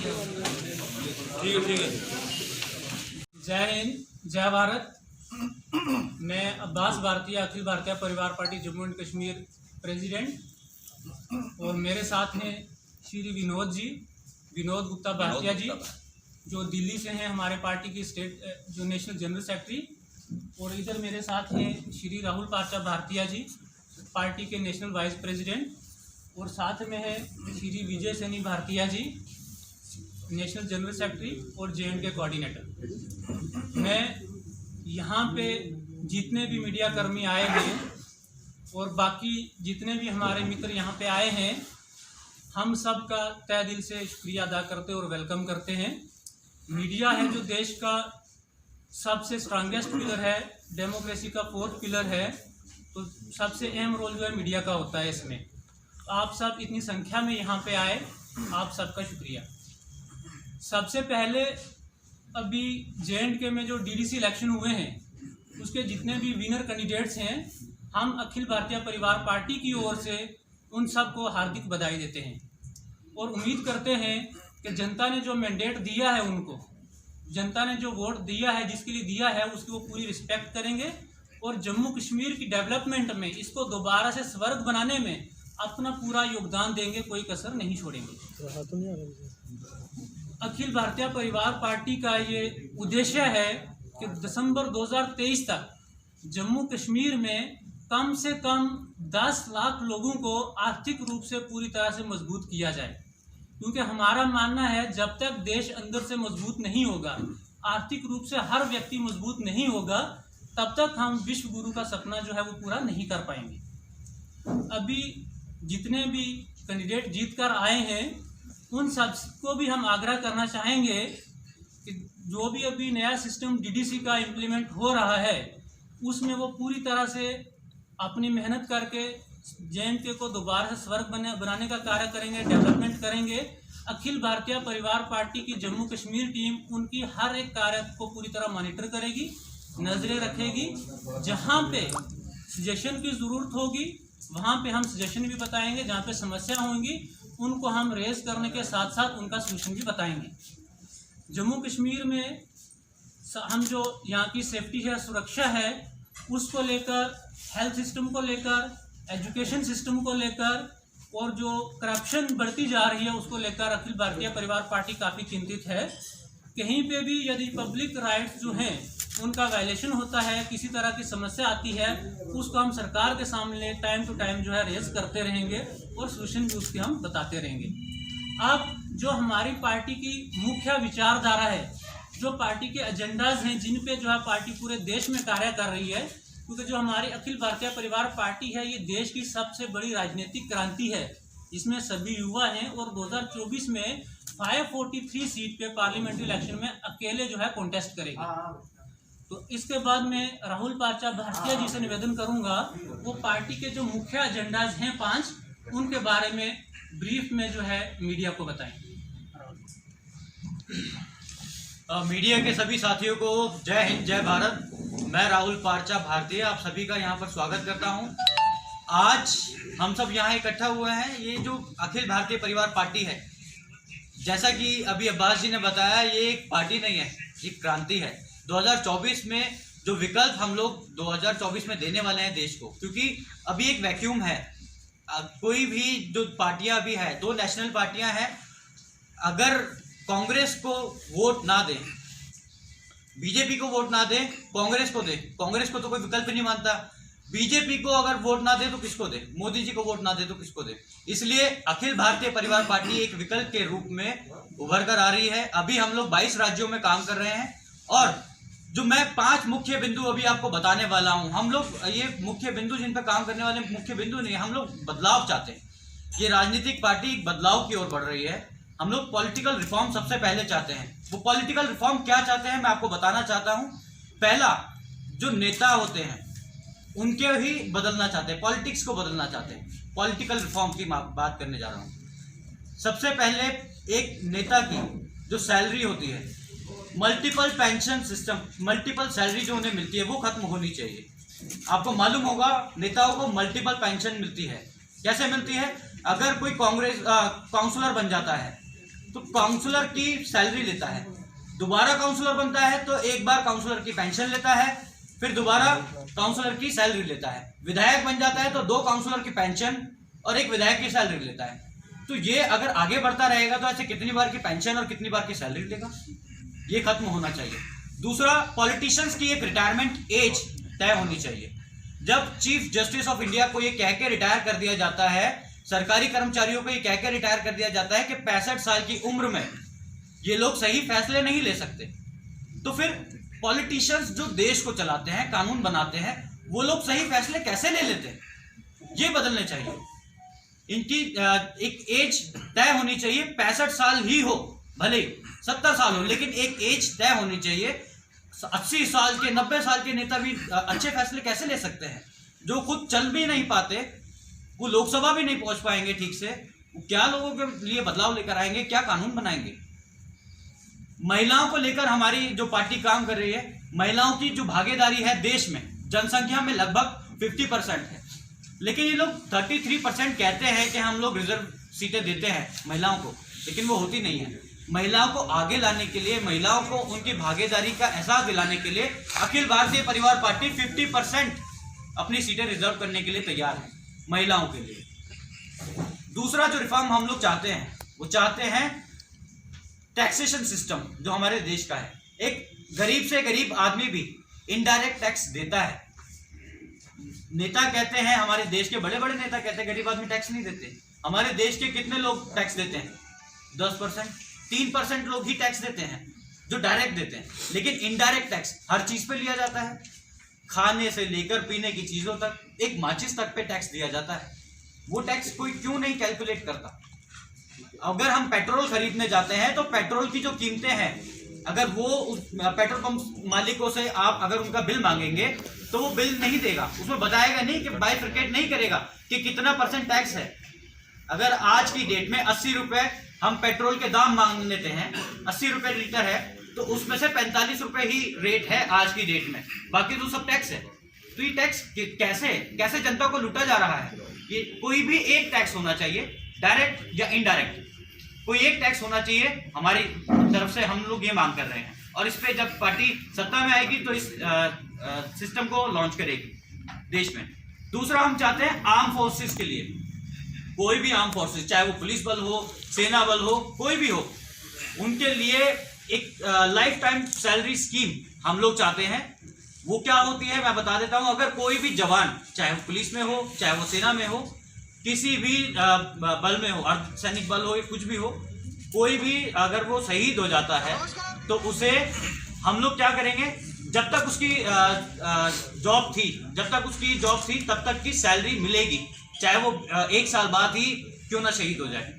ठीक है। जय हिंद, जय भारत। मैं अब्बास भारतीय, अखिल भारतीय परिवार party Jammu and Kashmir president, और मेरे साथ हैं श्री विनोद गुप्ता भाटिया जी, जो दिल्ली से हैं, हमारे पार्टी की स्टेट जो नेशनल जनरल सेक्रेटरी। और इधर मेरे साथ हैं श्री राहुल पार्चा भारतीया जी, पार्टी के नेशनल वाइस प्रेसिडेंट। और साथ में है श्री विजय सैनी भारतीया जी, नेशनल जनरल सेक्रेटरी और JNK कोऑर्डिनेटर। मैं यहाँ पे जितने भी मीडिया कर्मी आए हैं और बाकी जितने भी हमारे मित्र यहाँ पे आए हैं, हम सब का तहे दिल से शुक्रिया अदा करते और वेलकम करते हैं। मीडिया है जो देश का सबसे स्ट्रांगेस्ट पिलर है, डेमोक्रेसी का 4th पिलर है, तो सबसे अहम रोल जो है मीडिया का होता है इसमें। आप सब इतनी संख्या में यहाँ पे आए, आप सबका शुक्रिया। सबसे पहले अभी JNK में जो DDC इलेक्शन हुए हैं, उसके जितने भी विनर कैंडिडेट्स हैं, हम अखिल भारतीय परिवार पार्टी की ओर से उन सबको हार्दिक बधाई देते हैं और उम्मीद करते हैं कि जनता ने जो मैंडेट दिया है, उनको जनता ने जो वोट दिया है, जिसके लिए दिया है, उसकी वो पूरी रिस्पेक्ट करेंगे और जम्मू कश्मीर की डेवलपमेंट में, इसको दोबारा से स्वर्ग बनाने में अपना पूरा योगदान देंगे, कोई कसर नहीं छोड़ेंगे। अखिल भारतीय परिवार पार्टी का ये उद्देश्य है कि दिसंबर 2023 तक जम्मू कश्मीर में कम से कम 10 लाख लोगों को आर्थिक रूप से पूरी तरह से मजबूत किया जाए, क्योंकि हमारा मानना है जब तक देश अंदर से मजबूत नहीं होगा, आर्थिक रूप से हर व्यक्ति मजबूत नहीं होगा, तब तक हम विश्व गुरु का सपना जो है वो पूरा नहीं कर पाएंगे। अभी जितने भी कैंडिडेट जीत कर आए हैं, उन सबको भी हम आग्रह करना चाहेंगे कि जो भी अभी नया सिस्टम DDC का इम्प्लीमेंट हो रहा है, उसमें वो पूरी तरह से अपनी मेहनत करके JNK को दोबारा से स्वर्ग बनाने का कार्य करेंगे, डेवलपमेंट करेंगे। अखिल भारतीय परिवार पार्टी की जम्मू कश्मीर टीम उनकी हर एक कार्य को पूरी तरह मॉनिटर करेगी, नजरें रखेगी। जहाँ पे सजेशन की ज़रूरत होगी, वहाँ पे हम सजेशन भी बताएंगे, जहाँ पे समस्या होंगी उनको हम रेज करने के साथ साथ उनका सोल्यूशन भी बताएंगे। जम्मू कश्मीर में हम जो यहाँ की सेफ्टी है, सुरक्षा है, उसको लेकर, हेल्थ सिस्टम को लेकर, एजुकेशन सिस्टम को लेकर और जो करप्शन बढ़ती जा रही है उसको लेकर अखिल भारतीय परिवार पार्टी काफ़ी चिंतित है। कहीं पे भी यदि पब्लिक राइट्स जो हैं उनका वायलेशन होता है, किसी तरह की समस्या आती है, उसको हम सरकार के सामने टाइम टू टाइम जो है रेज करते रहेंगे और सोल्यूशन भी उसके हम बताते रहेंगे। अब जो हमारी पार्टी की मुख्य विचारधारा है, जो पार्टी के एजेंडाज हैं, जिन पे जो है पार्टी पूरे देश में कार्य कर रही है, क्योंकि जो हमारी अखिल भारतीय परिवार पार्टी है, ये देश की सबसे बड़ी राजनीतिक क्रांति है, इसमें सभी युवा हैं और 2024 में 543 सीट पे पार्लियामेंट्री इलेक्शन में अकेले जो है कॉन्टेस्ट करेगी। तो इसके बाद मैं राहुल पार्चा भारतीय जी से निवेदन करूंगा, वो पार्टी के जो मुख्य एजेंडाज हैं 5, उनके बारे में ब्रीफ में जो है मीडिया को बताएं। मीडिया के सभी साथियों को जय हिंद, जय भारत। मैं राहुल पार्चा भारतीय आप सभी का यहाँ पर स्वागत करता हूँ। आज हम सब यहाँ इकट्ठा हुए हैं, ये जो अखिल भारतीय परिवार पार्टी है, जैसा कि अभी अब्बास जी ने बताया, ये एक पार्टी नहीं है, एक क्रांति है। 2024 में जो विकल्प हम लोग 2024 में देने वाले हैं देश को, क्योंकि अभी एक वैक्यूम है। कोई भी जो पार्टियां अभी है, 2 नेशनल पार्टियां हैं, अगर कांग्रेस को वोट ना दें, बीजेपी को वोट ना दें, कांग्रेस को दें, कांग्रेस को तो कोई विकल्प नहीं मानता। बीजेपी को अगर वोट ना दे तो किसको दे, मोदी जी को वोट ना दे तो किसको दे। इसलिए अखिल भारतीय परिवार पार्टी एक विकल्प के रूप में उभर कर आ रही है। अभी हम लोग 22 राज्यों में काम कर रहे हैं और जो मैं 5 मुख्य बिंदु अभी आपको बताने वाला हूं, हम लोग ये मुख्य बिंदु जिन पर काम करने वाले मुख्य बिंदु नहीं, हम लोग बदलाव चाहते हैं। ये राजनीतिक पार्टी बदलाव की ओर बढ़ रही है। हम लोग पॉलिटिकल रिफॉर्म सबसे पहले चाहते हैं। वो पॉलिटिकल रिफॉर्म क्या चाहते हैं मैं आपको बताना चाहता हूं। पहला, जो नेता होते हैं उनके ही बदलना चाहते हैं, पॉलिटिक्स को बदलना चाहते हैं। पॉलिटिकल रिफॉर्म की बात करने जा रहा हूं। सबसे पहले एक नेता की जो सैलरी होती है, multiple pension system, multiple salary जो उन्हें मिलती है वो खत्म होनी चाहिए। आपको मालूम होगा नेताओं को मल्टीपल पेंशन मिलती है। कैसे मिलती है? अगर कोई कांग्रेस काउंसलर बन जाता है तो काउंसलर की सैलरी लेता है, दोबारा काउंसलर बनता है तो एक बार काउंसलर की पेंशन लेता है, फिर दोबारा काउंसलर की सैलरी लेता है। विधायक बन जाता है तो 2 काउंसलर की पेंशन और 1 विधायक की सैलरी लेता है। तो ये अगर आगे बढ़ता रहेगा तो ऐसे कितनी बार की पेंशन और कितनी बार की सैलरी लेगा? ये खत्म होना चाहिए। दूसरा, पॉलिटिशियंस की एक रिटायरमेंट एज तय होनी चाहिए। जब चीफ जस्टिस ऑफ इंडिया को ये कह के रिटायर कर दिया जाता है, सरकारी कर्मचारियों को ये कह के रिटायर कर दिया जाता है कि 65 साल की उम्र में ये लोग सही फैसले नहीं ले सकते, तो फिर पॉलिटिशियंस जो देश को चलाते हैं, कानून बनाते हैं, वो लोग सही फैसले कैसे ले लेते हैं? ये बदलने चाहिए। इनकी एक एज तय होनी चाहिए, 65 साल ही हो, भले 70 साल हो, लेकिन एक एज तय होनी चाहिए। 80 साल के 90 साल के नेता भी अच्छे फैसले कैसे ले सकते हैं? जो खुद चल भी नहीं पाते, वो लोकसभा भी नहीं पहुंच पाएंगे ठीक से, वो क्या लोगों के लिए बदलाव लेकर आएंगे, क्या कानून बनाएंगे? महिलाओं को लेकर हमारी जो पार्टी काम कर रही है, महिलाओं की जो भागीदारी है देश में, जनसंख्या में लगभग 50% है, लेकिन ये लोग 33% कहते हैं कि हम लोग रिजर्व सीटें देते हैं महिलाओं को, लेकिन वो होती नहीं है। महिलाओं को आगे लाने के लिए, महिलाओं को उनकी भागीदारी का एहसास दिलाने के लिए अखिल भारतीय परिवार पार्टी 50% अपनी सीटें रिजर्व करने के लिए तैयार है महिलाओं के लिए। दूसरा जो रिफॉर्म हम लोग चाहते हैं, वो चाहते हैं टैक्सेशन सिस्टम जो हमारे देश का है। एक गरीब से गरीब आदमी भी इनडायरेक्ट टैक्स देता है। नेता कहते हैं, हमारे देश के बड़े बड़े नेता कहते हैं गरीब आदमी टैक्स नहीं देते। हमारे देश के कितने लोग टैक्स देते हैं? 10%, 3% लोग ही टैक्स देते हैं जो डायरेक्ट देते हैं, लेकिन इनडायरेक्ट टैक्स हर चीज पे लिया जाता है, खाने से लेकर पीने की चीजों तक, एक माचिस तक पे टैक्स दिया जाता है। वो टैक्स कोई क्यों नहीं कैलकुलेट करता? अगर हम पेट्रोल खरीदने जाते हैं तो पेट्रोल की जो कीमतें हैं, अगर वो पेट्रोल पंप मालिकों से आप अगर उनका बिल मांगेंगे तो वो बिल नहीं देगा, उसमें बताएगा नहीं कि बाइफरकेट नहीं करेगा कि कितना % टैक्स है। अगर आज की डेट में 80 रुपए हम पेट्रोल के दाम मांग लेते हैं, 80 रुपए लीटर है, तो उसमें से 45 रुपए ही रेट है आज की डेट में, बाकी तो सब टैक्स है। तो ये टैक्स कैसे जनता को लूटा जा रहा है? ये कोई भी एक टैक्स होना चाहिए, डायरेक्ट या इनडायरेक्ट, कोई एक टैक्स होना चाहिए हमारी तरफ से, हम लोग ये मांग कर रहे हैं। और इस पे जब पार्टी सत्ता में आएगी तो इस सिस्टम को लॉन्च करेगी देश में। दूसरा, हम चाहते हैं आर्म फोर्सेस के लिए, कोई भी आर्म फोर्सेस, चाहे वो पुलिस बल हो, सेना बल हो, कोई भी हो, उनके लिए एक लाइफ टाइम सैलरी स्कीम हम लोग चाहते हैं। वो क्या होती है मैं बता देता हूं। अगर कोई भी जवान, चाहे वो पुलिस में हो, चाहे वो सेना में हो, किसी भी बल में हो, अर्धसैनिक बल हो या कुछ भी हो, कोई भी अगर वो शहीद हो जाता है तो उसे हम लोग क्या करेंगे, जब तक उसकी जॉब थी तब तक की सैलरी मिलेगी, चाहे वो 1 साल बाद ही क्यों ना शहीद हो जाए।